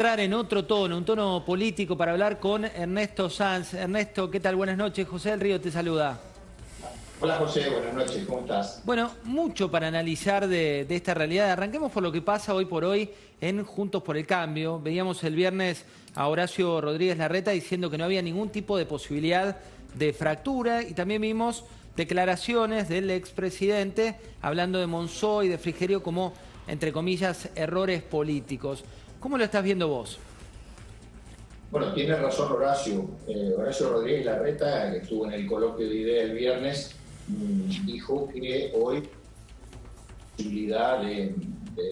Entrar en otro tono, un tono político para hablar con Ernesto Sanz. Ernesto, ¿qué tal? Buenas noches. José del Río te saluda. Hola José, buenas noches, ¿cómo estás? Bueno, mucho para analizar de esta realidad. Arranquemos por lo que pasa hoy por hoy en Juntos por el Cambio. Veíamos el viernes a Horacio Rodríguez Larreta diciendo que no había ningún tipo de posibilidad de fractura y también vimos declaraciones del expresidente hablando de Monzó y de Frigerio como, entre comillas, errores políticos. ¿Cómo lo estás viendo vos? Bueno, tiene razón Horacio. Horacio Rodríguez Larreta, que estuvo en el coloquio de idea el viernes, dijo que hoy la posibilidad de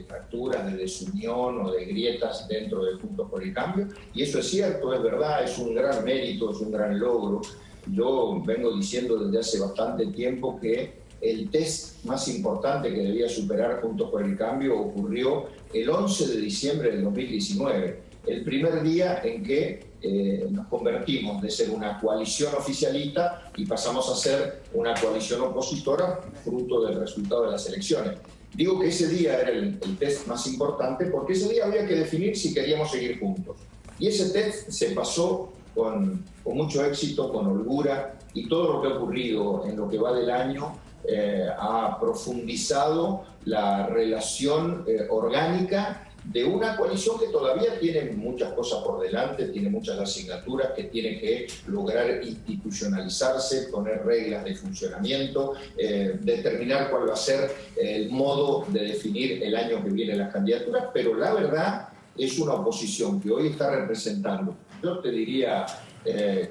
fracturas, de desunión o de grietas dentro de Juntos por el Cambio. Y eso es cierto, es verdad, es un gran mérito, es un gran logro. Yo vengo diciendo desde hace bastante tiempo que el test más importante que debía superar Juntos por el Cambio ocurrió el 11 de diciembre del 2019, el primer día en que nos convertimos de ser una coalición oficialista y pasamos a ser una coalición opositora fruto del resultado de las elecciones. Digo que ese día era el test más importante porque ese día había que definir si queríamos seguir juntos. Y ese test se pasó con mucho éxito, con holgura, y todo lo que ha ocurrido en lo que va del año ha profundizado la relación orgánica de una coalición que todavía tiene muchas cosas por delante, tiene muchas asignaturas que tiene que lograr institucionalizarse, poner reglas de funcionamiento, determinar cuál va a ser el modo de definir el año que viene las candidaturas, pero la verdad es una oposición que hoy está representando, yo te diría,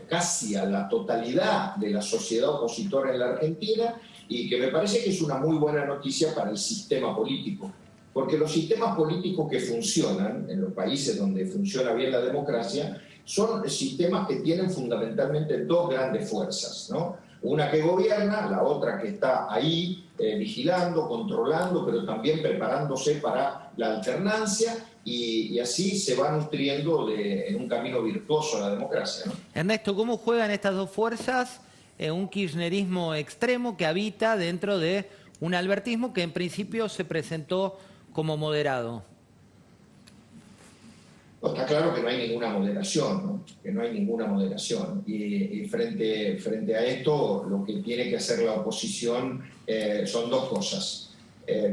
casi a la totalidad de la sociedad opositora en la Argentina, y que me parece que es una muy buena noticia para el sistema político. Porque los sistemas políticos que funcionan en los países donde funciona bien la democracia son sistemas que tienen fundamentalmente dos grandes fuerzas, ¿no? Una que gobierna, la otra que está ahí vigilando, controlando, pero también preparándose para la alternancia, y así se va nutriendo en un camino virtuoso la democracia, ¿no? Ernesto, ¿cómo juegan estas dos fuerzas un kirchnerismo extremo que habita dentro de un albertismo que en principio se presentó como moderado? No, está claro que no hay ninguna moderación, ¿no? Que no hay ninguna moderación. Y frente a esto, lo que tiene que hacer la oposición son dos cosas.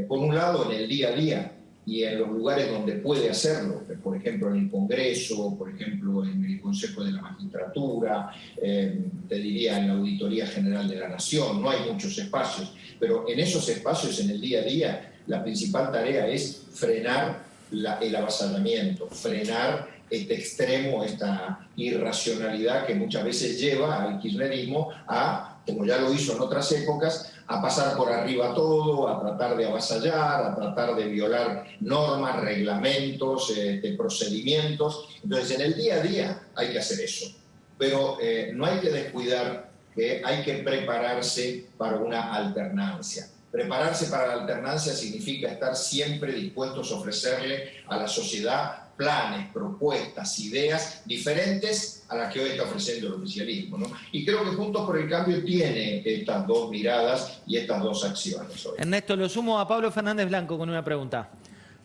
Por un lado, en el día a día y en los lugares donde puede hacerlo, por ejemplo en el Congreso, por ejemplo en el Consejo de la Magistratura, te diría en la Auditoría General de la Nación, no hay muchos espacios, pero en esos espacios, en el día a día, la principal tarea es frenar el avasallamiento, frenar este extremo, esta irracionalidad que muchas veces lleva al kirchnerismo a, como ya lo hizo en otras épocas, a pasar por arriba todo, a tratar de avasallar, a tratar de violar normas, reglamentos, procedimientos. Entonces, en el día a día hay que hacer eso, pero no hay que descuidar que hay que prepararse para una alternancia. Prepararse para la alternancia significa estar siempre dispuestos a ofrecerle a la sociedad planes, propuestas, ideas diferentes a las que hoy está ofreciendo el oficialismo, ¿no? Y creo que Juntos por el Cambio tiene estas dos miradas y estas dos acciones hoy. Ernesto, lo sumo a Pablo Fernández Blanco con una pregunta.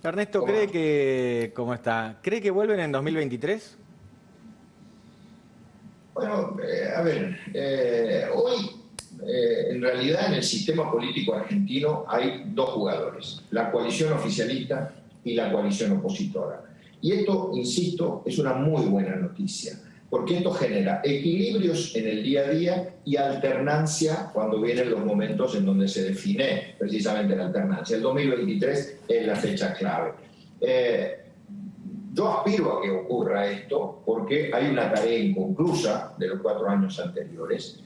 Ernesto, ¿cómo está? ¿Cree que vuelven en 2023? Bueno, a ver, hoy en realidad en el sistema político argentino hay dos jugadores, la coalición oficialista y la coalición opositora. Y esto, insisto, es una muy buena noticia, porque esto genera equilibrios en el día a día y alternancia cuando vienen los momentos en donde se define precisamente la alternancia. El 2023 es la fecha clave. Yo aspiro a que ocurra esto porque hay una tarea inconclusa de los 4 años anteriores.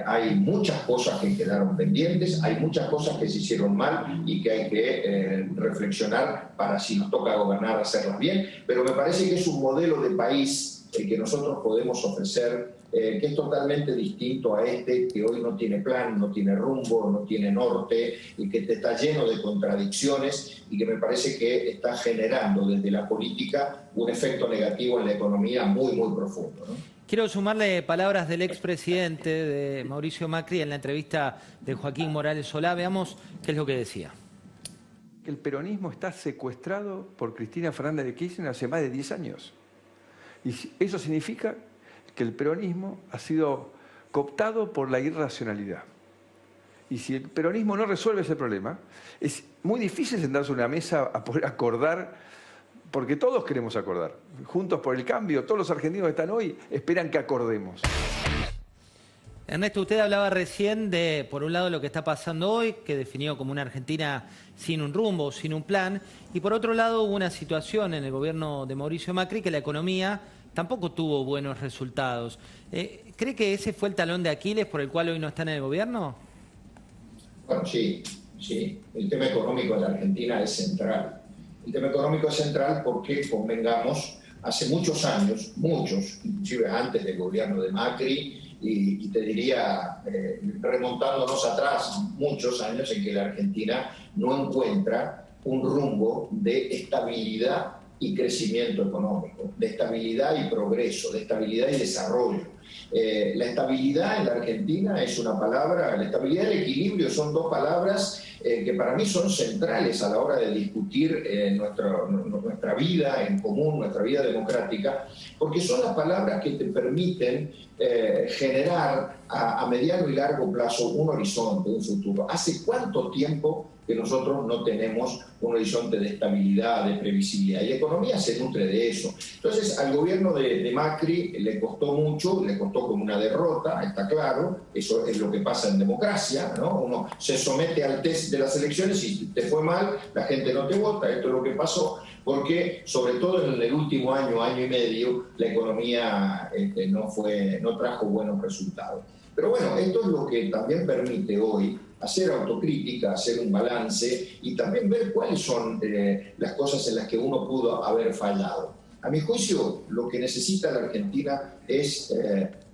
Hay muchas cosas que quedaron pendientes, hay muchas cosas que se hicieron mal y que hay que reflexionar para, si nos toca gobernar, hacerlas bien, pero me parece que es un modelo de país que nosotros podemos ofrecer que es totalmente distinto a este que hoy no tiene plan, no tiene rumbo, no tiene norte y que está lleno de contradicciones y que me parece que está generando desde la política un efecto negativo en la economía muy, muy profundo, ¿no? Quiero sumarle palabras del expresidente de Mauricio Macri en la entrevista de Joaquín Morales Solá. Veamos qué es lo que decía. que el peronismo está secuestrado por Cristina Fernández de Kirchner hace más de 10 años. Y eso significa que el peronismo ha sido cooptado por la irracionalidad. Y si el peronismo no resuelve ese problema, es muy difícil sentarse a una mesa a poder acordar, porque todos queremos acordar. Juntos por el Cambio, todos los argentinos que están hoy esperan que acordemos. Ernesto, usted hablaba recién de, por un lado, lo que está pasando hoy, que definió como una Argentina sin un rumbo, sin un plan, y por otro lado hubo una situación en el gobierno de Mauricio Macri que la economía tampoco tuvo buenos resultados. ¿Cree que ese fue el talón de Aquiles por el cual hoy no está en el gobierno? Bueno, sí. El tema económico en la Argentina es central. El tema económico es central porque, convengamos, hace muchos años, inclusive antes del gobierno de Macri, y te diría, remontándonos atrás, muchos años en que la Argentina no encuentra un rumbo de estabilidad y crecimiento económico, de estabilidad y progreso, de estabilidad y desarrollo. La estabilidad en la Argentina es una palabra, la estabilidad y el equilibrio son dos palabras que para mí son centrales a la hora de discutir nuestra vida en común, nuestra vida democrática, porque son las palabras que te permiten generar a mediano y largo plazo un horizonte, un futuro. ¿Hace cuánto tiempo que nosotros no tenemos un horizonte de estabilidad, de previsibilidad? Y la economía se nutre de eso. Entonces, al gobierno de Macri le costó mucho, le costó como una derrota, está claro, eso es lo que pasa en democracia, ¿no? Uno se somete al test de las elecciones y te fue mal, la gente no te vota, esto es lo que pasó, porque sobre todo en el último año y medio, la economía no trajo buenos resultados. Pero bueno, esto es lo que también permite hoy hacer autocrítica, hacer un balance y también ver cuáles son las cosas en las que uno pudo haber fallado. A mi juicio, lo que necesita la Argentina es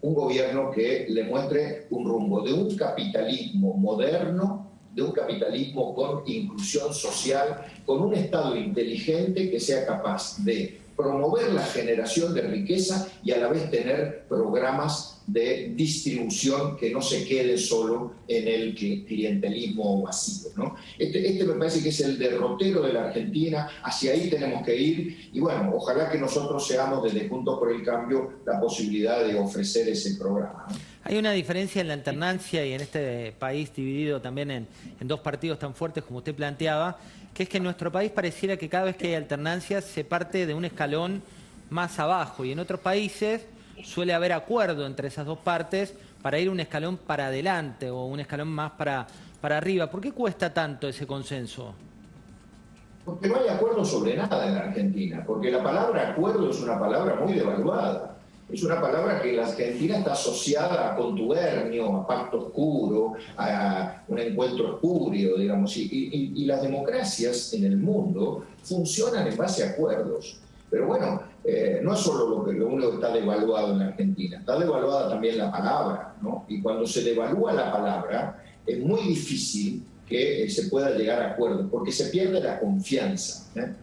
un gobierno que le muestre un rumbo de un capitalismo moderno, de un capitalismo con inclusión social, con un Estado inteligente que sea capaz de promover la generación de riqueza y a la vez tener programas de distribución que no se quede solo en el clientelismo vacío, ¿no? Este me parece que es el derrotero de la Argentina, hacia ahí tenemos que ir y bueno, ojalá que nosotros seamos desde Juntos por el Cambio la posibilidad de ofrecer ese programa, ¿no? Hay una diferencia en la alternancia y en este país dividido también en dos partidos tan fuertes como usted planteaba, que es que en nuestro país pareciera que cada vez que hay alternancia se parte de un escalón más abajo y en otros países suele haber acuerdo entre esas dos partes para ir un escalón para adelante o un escalón más para arriba. ¿Por qué cuesta tanto ese consenso? Porque no hay acuerdo sobre nada en la Argentina, porque la palabra acuerdo es una palabra muy devaluada. Es una palabra que en la Argentina está asociada a contubernio, a pacto oscuro, a un encuentro espurio, digamos. Y las democracias en el mundo funcionan en base a acuerdos. Pero bueno, no es solo lo único que está devaluado en la Argentina, está devaluada también la palabra, ¿no? Y cuando se devalúa la palabra, es muy difícil que se pueda llegar a acuerdos, porque se pierde la confianza, ¿eh?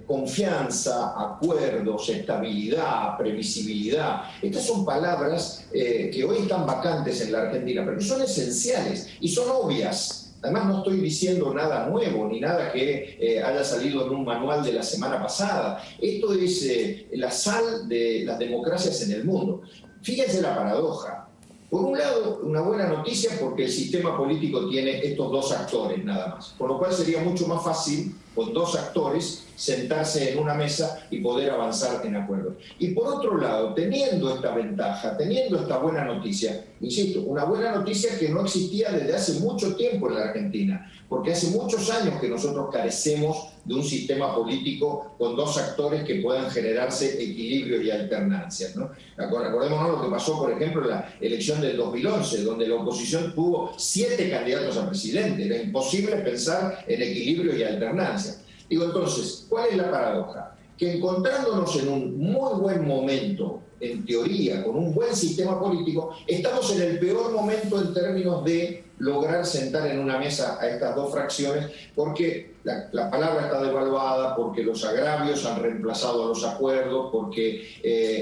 Confianza, acuerdos, estabilidad, previsibilidad. Estas son palabras que hoy están vacantes en la Argentina, pero que son esenciales y son obvias. Además, no estoy diciendo nada nuevo, ni nada que haya salido en un manual de la semana pasada. Esto es la sal de las democracias en el mundo. Fíjense la paradoja. Por un lado, una buena noticia porque el sistema político tiene estos dos actores nada más, con lo cual sería mucho más fácil con dos actores sentarse en una mesa y poder avanzar en acuerdo. Y por otro lado, teniendo esta ventaja, teniendo esta buena noticia, insisto, una buena noticia que no existía desde hace mucho tiempo en la Argentina, porque hace muchos años que nosotros carecemos de un sistema político con dos actores que puedan generarse equilibrio y alternancias, ¿no? Acordémonos lo que pasó, por ejemplo, en la elección del 2011, donde la oposición tuvo 7 candidatos a presidente. Era imposible pensar en equilibrio y alternancia. Digo, entonces, ¿cuál es la paradoja? Que encontrándonos en un muy buen momento, en teoría, con un buen sistema político, estamos en el peor momento en términos de lograr sentar en una mesa a estas dos fracciones, porque la palabra está devaluada, porque los agravios han reemplazado a los acuerdos, porque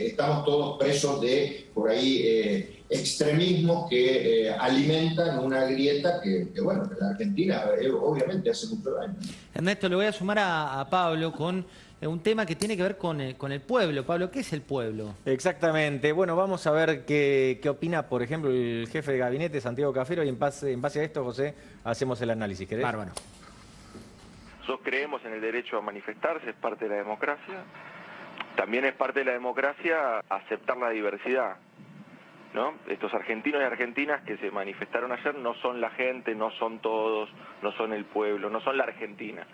estamos todos presos de, por ahí, extremismos que alimentan una grieta que bueno, que la Argentina obviamente hace mucho daño. Ernesto, le voy a sumar a Pablo con un tema que tiene que ver con el pueblo. Pablo, ¿qué es el pueblo? Exactamente. Bueno, vamos a ver qué opina, por ejemplo, el jefe de gabinete, Santiago Cafiero, y en base a esto, José, hacemos el análisis. ¿Querés? Bárbaro. Nosotros creemos en el derecho a manifestarse, es parte de la democracia. También es parte de la democracia aceptar la diversidad, ¿no? Estos argentinos y argentinas que se manifestaron ayer no son la gente, no son todos, no son el pueblo, no son la Argentina.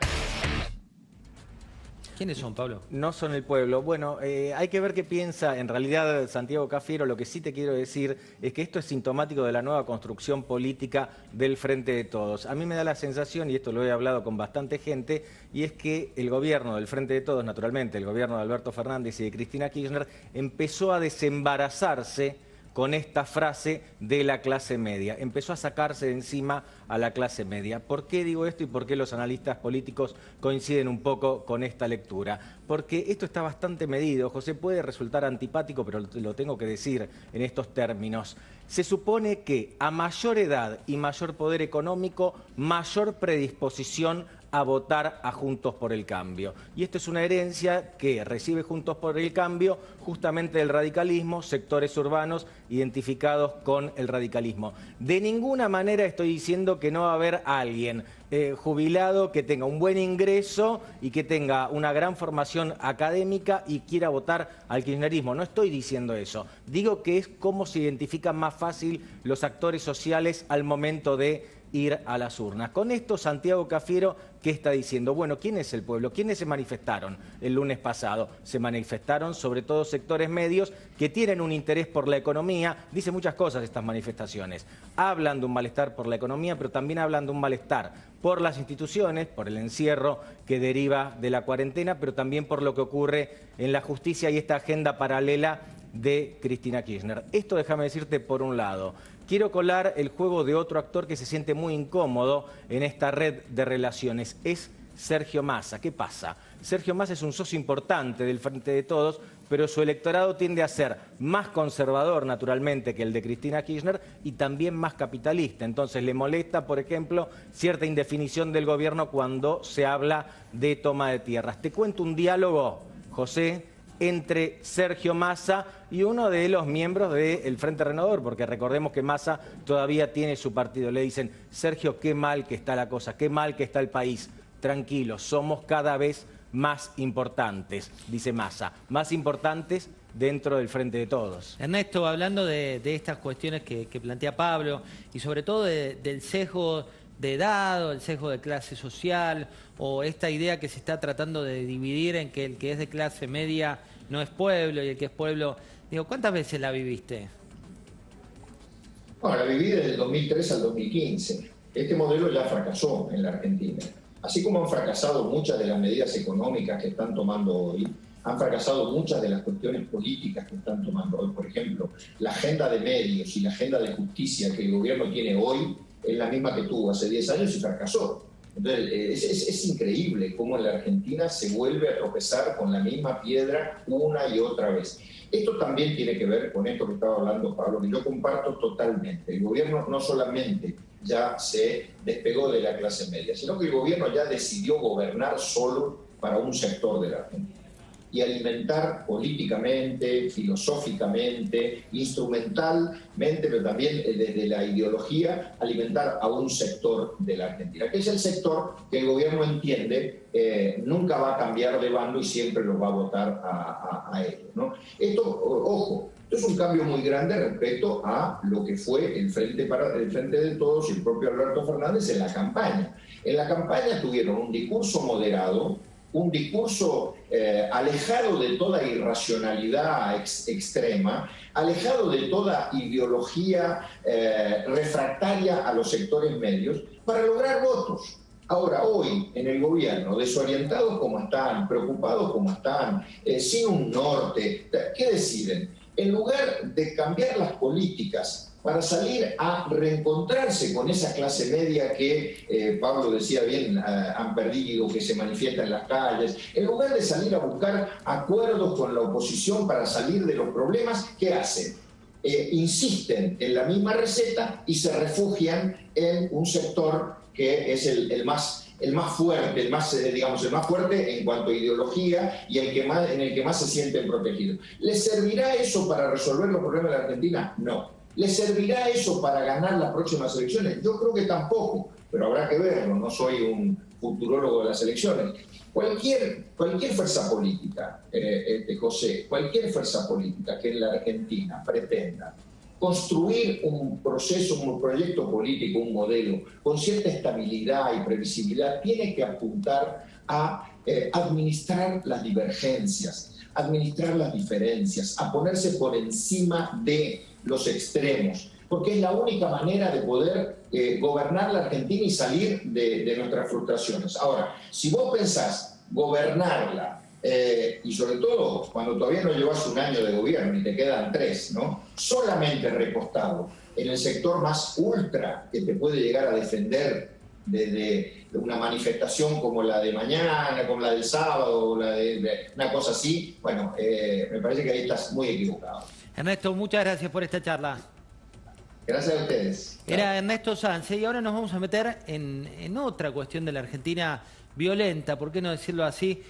¿Quiénes son, Pablo? No son el pueblo. Bueno, hay que ver qué piensa en realidad Santiago Cafiero. Lo que sí te quiero decir es que esto es sintomático de la nueva construcción política del Frente de Todos. A mí me da la sensación, y esto lo he hablado con bastante gente, y es que el gobierno del Frente de Todos, naturalmente, el gobierno de Alberto Fernández y de Cristina Kirchner, empezó a desembarazarse con esta frase de la clase media. Empezó a sacarse de encima a la clase media. ¿Por qué digo esto y por qué los analistas políticos coinciden un poco con esta lectura? Porque esto está bastante medido. José, puede resultar antipático, pero lo tengo que decir en estos términos. Se supone que a mayor edad y mayor poder económico, mayor predisposición a votar a Juntos por el Cambio. Y esto es una herencia que recibe Juntos por el Cambio justamente del radicalismo, sectores urbanos identificados con el radicalismo. De ninguna manera estoy diciendo que no va a haber alguien jubilado que tenga un buen ingreso y que tenga una gran formación académica y quiera votar al kirchnerismo. No estoy diciendo eso. Digo que es cómo se identifican más fácil los actores sociales al momento de ir a las urnas. Con esto, Santiago Cafiero, ¿qué está diciendo? Bueno, ¿quién es el pueblo? ¿Quiénes se manifestaron el lunes pasado? Se manifestaron sobre todo sectores medios que tienen un interés por la economía. Dice muchas cosas estas manifestaciones. Hablan de un malestar por la economía, pero también hablan de un malestar por las instituciones, por el encierro que deriva de la cuarentena, pero también por lo que ocurre en la justicia y esta agenda paralela de Cristina Kirchner. Esto, déjame decirte, por un lado. Quiero colar el juego de otro actor que se siente muy incómodo en esta red de relaciones. Es Sergio Massa. ¿Qué pasa? Sergio Massa es un socio importante del Frente de Todos, pero su electorado tiende a ser más conservador, naturalmente, que el de Cristina Kirchner y también más capitalista. Entonces le molesta, por ejemplo, cierta indefinición del gobierno cuando se habla de toma de tierras. Te cuento un diálogo, José, entre Sergio Massa y uno de los miembros del Frente Renovador, porque recordemos que Massa todavía tiene su partido. Le dicen, Sergio, qué mal que está la cosa, qué mal que está el país. Tranquilo, somos cada vez más importantes, dice Massa, más importantes dentro del Frente de Todos. Ernesto, hablando de estas cuestiones que plantea Pablo y sobre todo del sesgo de edad o el sesgo de clase social o esta idea que se está tratando de dividir en que el que es de clase media no es pueblo y el que es pueblo... Digo, ¿cuántas veces la viviste? Bueno, la viví desde el 2003 al 2015. Este modelo ya fracasó en la Argentina. Así como han fracasado muchas de las medidas económicas que están tomando hoy, han fracasado muchas de las cuestiones políticas que están tomando hoy. Por ejemplo, la agenda de medios y la agenda de justicia que el gobierno tiene hoy es la misma que tuvo hace 10 años y fracasó. Entonces, es increíble cómo en la Argentina se vuelve a tropezar con la misma piedra una y otra vez. Esto también tiene que ver con esto que estaba hablando Pablo, que yo comparto totalmente. El gobierno no solamente ya se despegó de la clase media, sino que el gobierno ya decidió gobernar solo para un sector de la Argentina y alimentar políticamente, filosóficamente, instrumentalmente, pero también desde la ideología, alimentar a un sector de la Argentina, que es el sector que el gobierno entiende nunca va a cambiar de bando y siempre los va a votar a ellos, ¿no? Esto, ojo, esto es un cambio muy grande respecto a lo que fue el Frente de Todos y el propio Alberto Fernández en la campaña. En la campaña tuvieron un discurso moderado, un discurso alejado de toda irracionalidad extrema, alejado de toda ideología refractaria a los sectores medios, para lograr votos. Ahora, hoy, en el gobierno, desorientados como están, preocupados como están, sin un norte, ¿qué deciden? En lugar de cambiar las políticas para salir a reencontrarse con esa clase media que, Pablo decía bien, han perdido, que se manifiesta en las calles, en lugar de salir a buscar acuerdos con la oposición para salir de los problemas, ¿qué hacen? insisten en la misma receta y se refugian en un sector que es el más fuerte, digamos, el más fuerte en cuanto a ideología y en el que más se sienten protegidos. ¿Les servirá eso para resolver los problemas de la Argentina? No. ¿Les servirá eso para ganar las próximas elecciones? Yo creo que tampoco, pero habrá que verlo. No soy un futurólogo de las elecciones. Cualquier fuerza política, José, cualquier fuerza política que en la Argentina pretenda construir un proceso, un proyecto político, un modelo con cierta estabilidad y previsibilidad, tiene que apuntar a administrar las divergencias, administrar las diferencias, a ponerse por encima de los extremos, porque es la única manera de poder gobernar la Argentina y salir de nuestras frustraciones. Ahora, si vos pensás gobernarla, y sobre todo cuando todavía no llevas un año de gobierno y te quedan 3, ¿no? Solamente recostado en el sector más ultra que te puede llegar a defender de una manifestación como la de mañana, como la del sábado, una cosa así, bueno, me parece que ahí estás muy equivocado. Ernesto, muchas gracias por esta charla. Gracias a ustedes. Era Ernesto Sanse y ahora nos vamos a meter en otra cuestión de la Argentina violenta, ¿por qué no decirlo así?